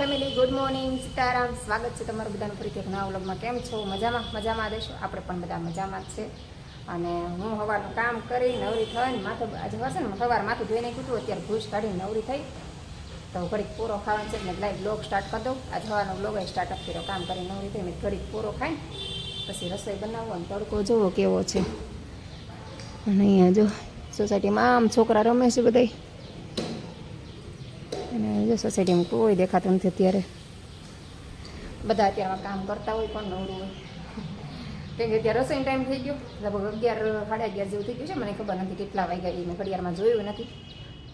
Family, good morning, Sitaram. સ્વાગત છે તમારું બધાનું ફરીથી એક નવા વ્લોગમાં. કેમ છો? મજામાં દેશો. આપણે પણ બધા મજામાં જ છે. અને હું સવારનું કામ કરી નવરી થઈને માથું આજે હશે ને સવાર માથું ધોઈ નાખ્યું હતું. અત્યારે ભૂસ કાઢીને નવરી થઈ તો ઘડીક પૂરો ખાવાનું છે ને લાઈવ બ્લોગ સ્ટાર્ટ કરી દઉં. આજે સવારનો બ્લોગ સ્ટાર્ટઅપ કર્યો. કામ કરી નવરી થઈ ઘડીક પૂરો ખાઈને પછી રસોઈ બનાવવો અને તડકો જોવો કેવો છે. અને અહીંયા જો સોસાયટીમાં આમ છોકરા રમે છે બધા. અને જો સોસાયટીમાં કોઈ દેખાતું નથી અત્યારે. બધા અત્યારમાં કામ કરતા હોય પણ નવરું હોય કેમ કે અત્યારે રસોઈનો ટાઈમ થઈ ગયો. લગભગ 11 સાડા 11 જેવું થઈ ગયું છે. મને ખબર નથી કેટલા વાગ્યા એ મેં ઘડિયાળમાં જોયું નથી.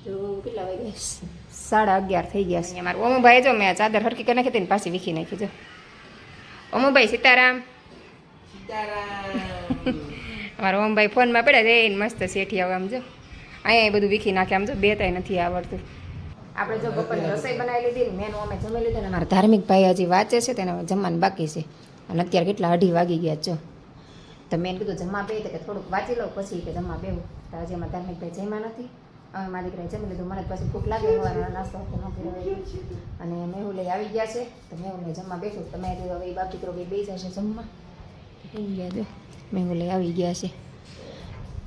તો કેટલા વાગ્યા 11:30 થઈ ગયા છે. મારું ઓમુભાઈ જો મેં ચાદર હરકી કરી નાખી હતી ને પાછી વીખી નાખી. જો ઓમુભાઈ, સીતારામ. અમારા ઓમભાઈ ફોનમાં પડ્યા જઈને મસ્ત શેઠી આવે. આમ જો અહીંયા બધું વીખી નાખે. આમ જો બેતાય નથી આવડતું. આપણે જો બપોરની રસોઈ બનાવી લીધી ને મેનું અમે જમી લીધું ને મારા ધાર્મિક ભાઈ હજી વાંચે છે તેને જમવાનું બાકી છે. અને અત્યારે કેટલા 2:30 વાગી ગયા જો. તો મેં કીધું જમવા બે કે થોડુંક વાંચી લઉં પછી કે જમવા બેવું. તો હજી અમારા ધાર્મિક ભાઈ જમ્યા નથી. હવે મારા દીકરાએ જમી લીધું. મને પછી ભૂખ લાગે હોવાનો નાસ્તો હતો ન કર્યો. અને મેહુલ લઈ આવી ગયા છે તો મેહુલને જમવા બેઠું. તમે હવે એ બાપ દીકરો બે જશે જમવા. થઈ ગયા જો મેહુલ લઈ આવી ગયા છે.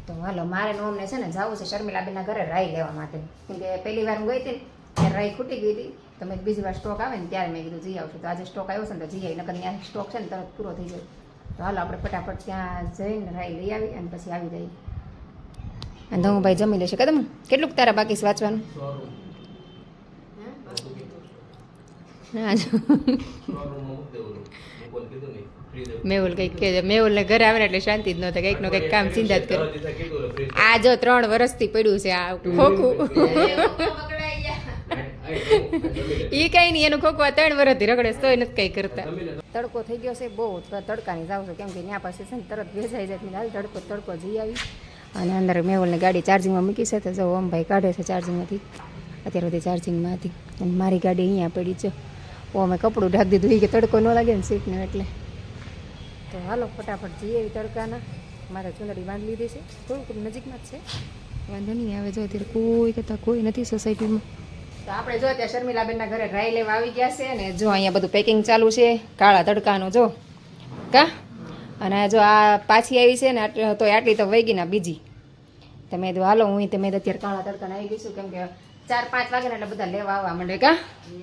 તો હાલો મારે અમને છે ને જવું છે શર્મિલાબેનના ઘરે રાઈ લેવા માટે. કેમ કે પહેલી વાર હું ગઈ હતી ને ત્યારે રાઈ ખૂટી ગઈ હતી. તો મેં બીજી વાર સ્ટોક આવે ને ત્યારે મેં કીધું જઈ આવશું. તો આજે સ્ટોક આવ્યો છે ને તો જઈ આવી. નકર ત્યાં સ્ટોક છે ને તરત પૂરો થઈ જાય. તો હાલો આપણે ફટાફટ ત્યાં જઈને રાઈ લઈ આવી અને પછી આવી જઈએ. અને ધમુભાઈ જમી લેશે. કદમ કેટલુંક તારા બાકી છે વાંચવાનું? હા જો મેહુલ કંઈક કે મેહુલને ઘરે આવે ને એટલે શાંતિ જ ન થાય. કંઈક નો કંઈક કામ ચિંતા જ કરે. આ જો 3 વર્ષથી પડ્યું છે આ ખોખું. એ કઈ નહીં, એનું ખોખું 3 વર્ષથી રગડે તોય નથી કઈ કરતા. તડકો થઈ ગયો છે બહુ. તડકાની જાવ છો કેમ કે ત્યાં પાસે છે ને તરત ભેસાઈ જાય. હાલ તડકો જઈ આવી. અને અંદર મેહુલની ગાડી ચાર્જિંગમાં મૂકી છે. તો જો ઓમભાઈ કાઢે છે ચાર્જિંગમાંથી. અત્યારે બધી ચાર્જિંગમાં હતી. અને મારી ગાડી અહીંયા પડી છે. ઓ અમે કપડું ઢાંકી દીધું એ કે તડકો ન લાગે ને સીટને એટલે. તો હાલો ફટાફટ જઈએ એવી તડકાના. મારે ચૂંદડી બાંધી લીધી છે. થોડુંક નજીકમાં જ છે, વાંધો નહીં આવે. જો અત્યારે કોઈ કરતાં કોઈ નથી સોસાયટીમાં. તો આપણે જો ત્યાં શર્મિલાબેનના ઘરે રાઈ લેવા આવી ગયા છે. અને જો અહીંયા બધું પેકિંગ ચાલુ છે કાળા તડકાનું જો કા. અને જો આ પાછી આવી છે ને તો આટલી તો વહી ગઈ ને બીજી. તમે તો હાલો હું તમે અત્યારે કાળા તડકાને આવી ગઈ છું. કેમ કે 4-5 વાગે ને એટલે બધા લેવા આવવા માંડે કા.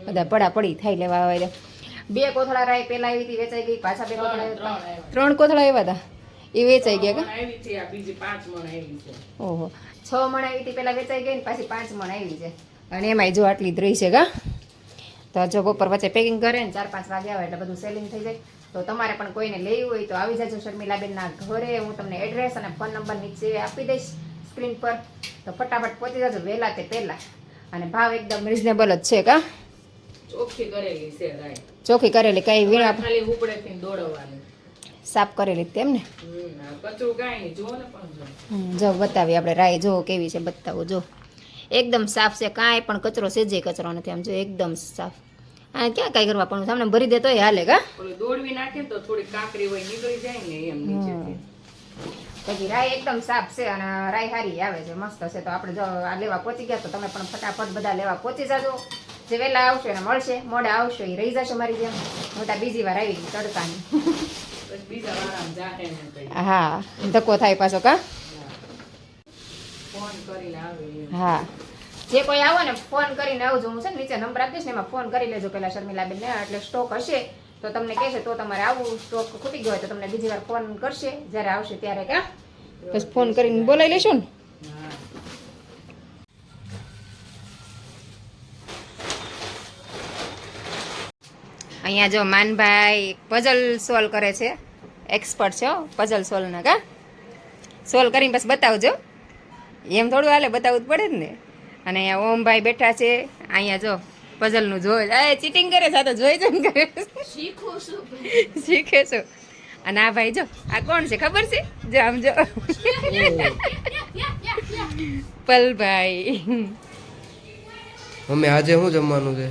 બધા પડાપડી થાય લેવા આવે. 2 કોથળા રાઈ પહેલા આવી હતી વેચાઈ ગઈ. પાછા 2 કોથળા 3 કોથળા આવ્યા હતા એ વેચાઈ ગયા કા. ઓહો 6 મણ આવી હતી પહેલા વેચાઈ ગઈ ને પાછી 5 મણ આવી છે. અને એમાંય જો આટલી જ રહી છે કા. તો જો બપોર વચ્ચે પેકિંગ કરે ને 4-5 વાગે આવે એટલે બધું સેલિંગ થઈ જાય. તો તમારે પણ કોઈને લેવું હોય તો આવી જાજો શર્મિલાબેનના ઘરે. હું તમને એડ્રેસ અને ફોન નંબર નીચે આપી દઈશ સ્ક્રીન પર. તો ફટાફટ પહોંચી જાજો વહેલા તે પહેલાં. અને ભાવ એકદમ રિઝનેબલ જ છે કા. ચોખ્ખી કરેલી છે રાઈ. ચોખ્ખી કરેલી કઈ વીણા ખાલી ઉપડેથી દોડવાની સાફ કરેલી તેમ ને. કચરું કાઈ નહીં જો ને પણ જો બતાવી આપણે રાઈ જો કેવી છે બતાવો. જો એકદમ સાફ છે. કાંઈ પણ કચરો સેજે કચરો નથી. આમ જો એકદમ સાફ. આ ક્યાં કાંઈ કરવા પણ સામે ભરી દે તોય હાલે કા. દોડવી નાખે તો થોડી કાંકરી હોય નીકળી જાય ને એમ નીચેથી. પછી રાઈ એકદમ સાફ છે અને રાઈ સારી આવે છે મસ્ત છે. તો આપણે જો આ લેવા પહોંચી ગયા તો તમે પણ ફટાફટ બધા લેવા પહોંચી જાજો. જે વહેલા આવશો એને મળશે, મોડા આવશો એ રહી જશે મારી જેમ. મોટા બીજી વાર આવી ગઈ તડકાની. હા ધક્કો થાય પાછો કા. હા જે કોઈ આવો ને ફોન કરીને આવજો. હું છે ને નીચે નંબર આપીશ ને એમાં ફોન કરી લેજો પેલા શર્મિલાબેનને. એટલે સ્ટોક હશે તો તમને કહેશે તો તમારે આવું. સ્ટોક ખૂટી ગયો હોય તો તમને બીજી વાર ફોન કરશે જ્યારે આવશે ત્યારે કા. પછી ફોન કરીને બોલાવી લેશું ને. અહીંયા જો માનભાઈ પઝલ સોલ્વ કરે છે. એક્સપર્ટ છે પઝલ સોલ્વના કા. સોલ્વ કરીને બસ બતાવજો. એમ થોડું હાલે, બતાવવું જ પડે જ ને. અને અહીંયા ઓમભાઈ બેઠા છે. અહીંયા જો પઝલનું જોઈ ચીટિંગ કરે છે. આ તો જોઈ જોઈને કરે શીખે છું. અને આ ભાઈ જો આ કોણ છે ખબર છે? જો આમ જો પલભાઈ. મમ્મી આજે શું જમવાનું છે?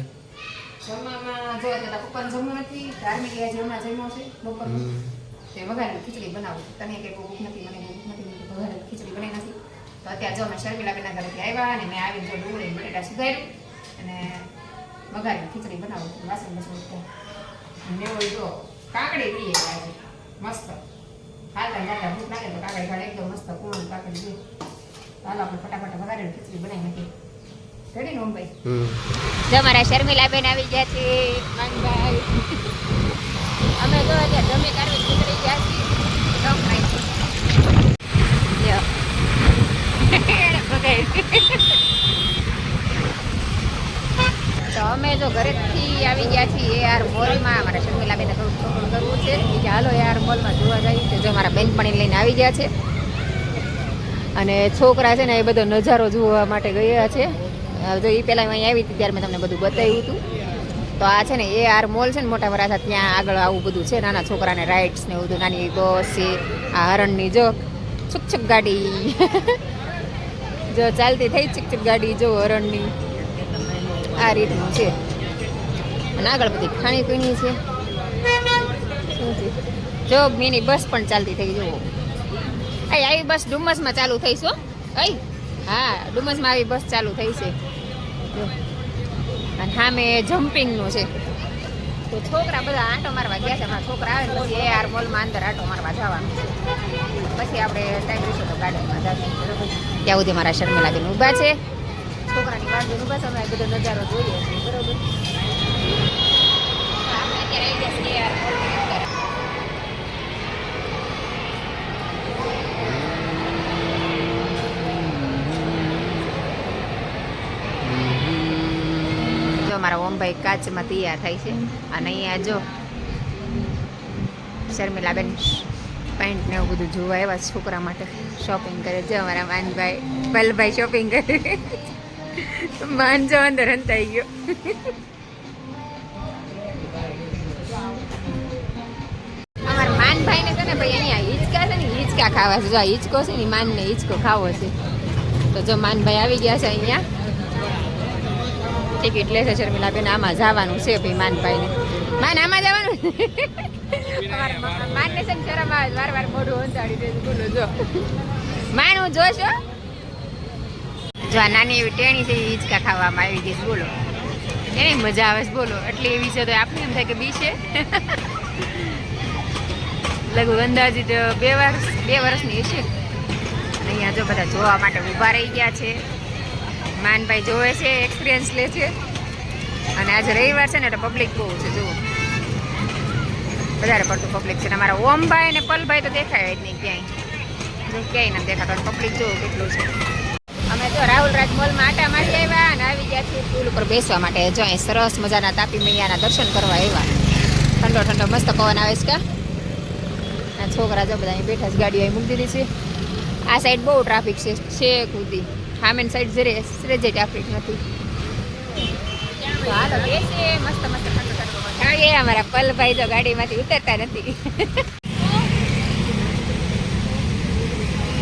જમવામાં જો અત્યારે પપ્પાને જમવું નથી. ધાર્મિક આજે હમણાં જમ્યો છે બપોર. તે વઘારેલી ખીચડી બનાવું. તને કે ભૂખ નથી, મને ભૂખ નથી, વઘારેલી ખીચડી બનાવી નથી. તો અત્યારે જો અમે શર્મિલાબેનના ઘરેથી આવ્યા અને મેં આવીને જો ડુંગળી બટેટા સુધાર્યું અને વઘારી ખીચડી બનાવું વાસણ બસણ અને હોય જો કાકડી લઈએ આજે મસ્ત હાલતા જાતા ભૂખ લાગે તો કાકડી ખાડે એકદમ મસ્ત કુણ કાકડી દે ચાલો આપણે ફટાફટ વઘારીને ખીચડી બનાવી નાખીએ રેડી નો ભાઈ જો મારા શર્મિલાબેન આવી ગયા છે માનભાઈ અમે જો અત્યારે જમી કાઢી નીકળી ગયા છીએ તો અમે જો ઘરેથી આવી ગયા છીએ યાર મોલમાં મારા શર્મિલાબેને થોડું છોકરું કરવું છે કે હાલો યાર મોલમાં જોવા જઈએ છે જો મારા બેનપણી લઈને આવી ગયા છે અને છોકરા છે ને એ બધો નજારો જોવા માટે ગયા છે જો એ પહેલાં અહીં આવી હતી ત્યારે મેં તમને બધું બતાવ્યું હતું તો આ છે ને એ આર મોલ છે ને મોટા વરાછા ત્યાં આગળ આવું બધું છે નાના છોકરાને રાઇડ્સ ને બધું નાની બસ છે આ હરણની જો છુક ગાડી જો ચાલતી થઈ છુક ગાડી જો હરણની આ રીતનું છે અને આગળ બધી ખાણીપીણી છે જો મિની બસ પણ ચાલતી થઈ જુઓ આવી બસ ડુમસમાં ચાલુ થઈ છો હા ડુમસમાં આવી બસ ચાલુ થઈ છે અને સામે જમ્પિંગનું છે તો છોકરા બધા આંટો મારવા ગયા છે અમારા છોકરા આવે ને પછી એ આર મોલમાં અંદર આંટો મારવા જવાનું છે પછી આપણે ટાઈમ રહીશું તો ગાર્ડનમાં જશું બરોબર ત્યાં સુધી મારા શર્મિલાબેન ઊભા છે છોકરાની બાજુ ઊભા છે અમે બધો નજારો જોઈએ છીએ બરોબર આપણે અત્યારે આવી ગયા છીએ યાર મોલની અંદર મારા ઓમભાઈ કાચમાં તૈયાર થાય છે અને અહીંયા જો શર્મિલાબેન પેન્ટ ને એવું બધું જોવા એવા છોકરા માટે શોપિંગ કરે છે અમારા માનભાઈ પલભાઈ શોપિંગ કરે માન જો અંદર હંતાઈ ગયો અમારા માનભાઈને છે ને ભાઈ અહીંયા હિંચકા છે ને હિંચકા ખાવા છે જો આ હિંચકો છે ને માનને હિંચકો ખાવો છે તો જો માનભાઈ આવી ગયા છે અહીંયા ટિકિટ લે છે શર્મિલાબેન આમાં જવાનું છે ભાઈ માનભાઈને માન આમાં જવાનું માનને છે ને શરમ આવે વાર મોઢું અંધાડી દે બોલો જો માન હું જોશો જો આ નાની એવી ટેણી છે એ હિંચકા ખાવામાં આવી ગઈ બોલો એની મજા આવે છે બોલો એટલી એવી છે તો આપણે એમ થાય કે બી છે લગભગ અંદાજિત 2 વર્ષની હશે અને અહીંયા જો બધા જોવા માટે ઊભા રહી ગયા છે માનભાઈ જોવે છે એક્સપિરિયન્સ લે છે અને આજે રવિવાર છે ને એટલે પબ્લિક બહુ છે જુઓ વધારે પડતું પબ્લિક છે અમારા ઓમભાઈ અને પલભાઈ તો દેખાય જ નહીં ક્યાંય ના દેખાતો પબ્લિક જુઓ કેટલું છે અમે જો રાહુલ રાજ મોલમાં આટા મારી આવ્યા અને આવી ગયા છીએ પુલ ઉપર બેસવા માટે જો અહીં સરસ મજાના તાપી મૈયાના દર્શન કરવા આવ્યા ઠંડો ઠંડો મસ્ત પવન આવે છે કા આ છોકરા જો બધા અહીં બેઠા છે ગાડીઓ અહીં મૂકી દીધી છે આ સાઈડ બહુ ટ્રાફિક છે સુધી હામેન સાઈડ જરે ટ્રાફિક નથી હાલો બેસે મસ્ત મસ્ત ઠંડો ઠંડો અમારા પલભાઈ તો ગાડીમાંથી ઉતરતા નથી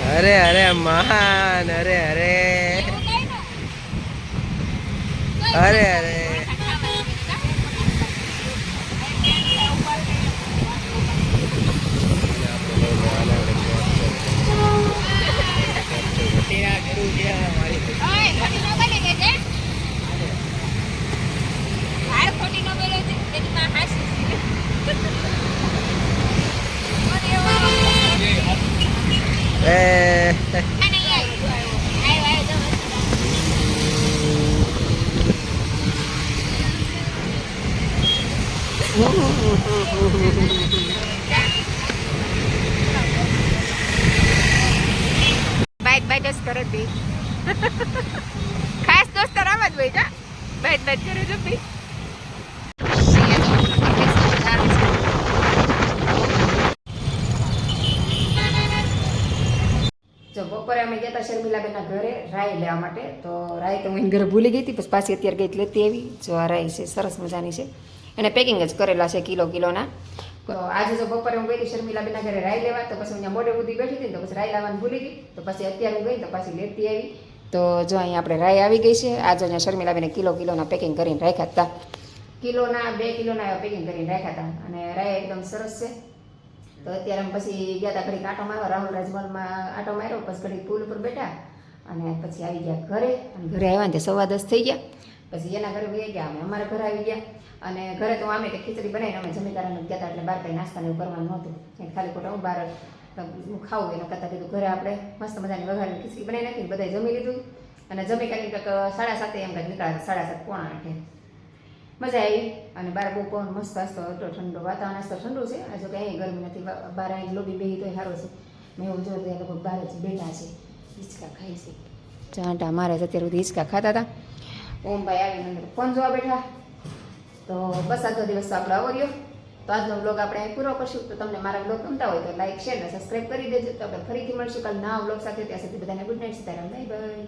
અરે અરે મહાન અરે અરે અરે અરે બાય દોસ્ત કરે બી ખાસ દોસ્ત આમ જ હોય કા બાય કરે જો બી જો બપોરે અમે ગયા હતા શર્મિલાબેનના ઘરે રાઈ લેવા માટે તો રાઈ તો હું ઘરે ભૂલી ગઈ હતી પછી પાછી અત્યારે ગઈ લેતી આવી જો આ રાઈ છે સરસ મજાની છે એને પેકિંગ જ કરેલા છે કિલોના તો આજે જો બપોરે હું ગઈ હતી શર્મિલાબેનના ઘરે રાઈ લેવા તો પછી અહીંયા મોઢે બુદ્ધી બેઠી હતી તો પછી રાઈ લાવવાનું ભૂલી ગઈ તો પછી અત્યારે હું ગઈ તો પાછી લેતી આવી તો જો અહીંયા આપણે રાઈ આવી ગઈ છે આજે અહીંયા શર્મિલાબેને કિલોના પેકિંગ કરીને રાખ્યા હતા કિલોના 2 કિલોના એવા પેકિંગ કરીને રાખ્યા હતા અને રાઈ એકદમ સરસ છે તો અત્યારે અમે પછી ગયા હતા ઘડીક આટો મારવા રાહુલ રાજમલમાં આટો માર્યો પછી ઘડીક પુલ ઉપર બેઠા અને પછી આવી ગયા ઘરે અને ઘરે આવ્યા ને 10:15 થઈ ગયા પછી એના ઘરે વહી ગયા, અમે અમારા ઘરે આવી ગયા. અને ઘરે તો અમે કંઈ ખીચડી બનાવીને અમે જમીકારાને ગયા હતા, એટલે બહાર કંઈ નાસ્તાને એવું કરવાનું નહોતું. એટલે ખાલી ખોટા હું બહાર ખાવું એના કરતાં કીધું ઘરે આપણે મસ્ત મજાની વઘારેલી ખીચડી બનાવી નાખી. બધાએ જમી લીધું અને જમી કરીને કંઈક 7:30 એમ કંઈક નીકળ્યા, 7:30 પોણા 8. મજા આવી. અને બહાર બહુ પવન મસ્ત આસતો હતો, ઠંડો વાતાવરણ આસતો ઠંડુ છે. હજુ કંઈ અહીં ગરમી નથી. બહાર અહીં લોબી બેહી તોય સારું છે. મેં એવું જોયું એ લોકો બહાર જ બેઠા છે, હિંચકા ખાઈ છે. ચાંટા મારે જ અત્યારે સુધી હિંચકા ખાતા હતા. ઓમભાઈ આવીને અંદર ફોન જોવા બેઠા. તો બસ આજનો દિવસ તો આપણો આવો રહ્યો. તો આજનો બ્લોગ આપણે અહીં પૂરો કરશું. તો તમને મારા બ્લોગ ગમતા હોય તો લાઈક શેર અને સબસ્ક્રાઈબ કરી દેજો. તો આપણે ફરીથી મળશું કાલ નવા બ્લોગ સાથે. ત્યાં સુધી બધાને good night, Sitaram, bye bye.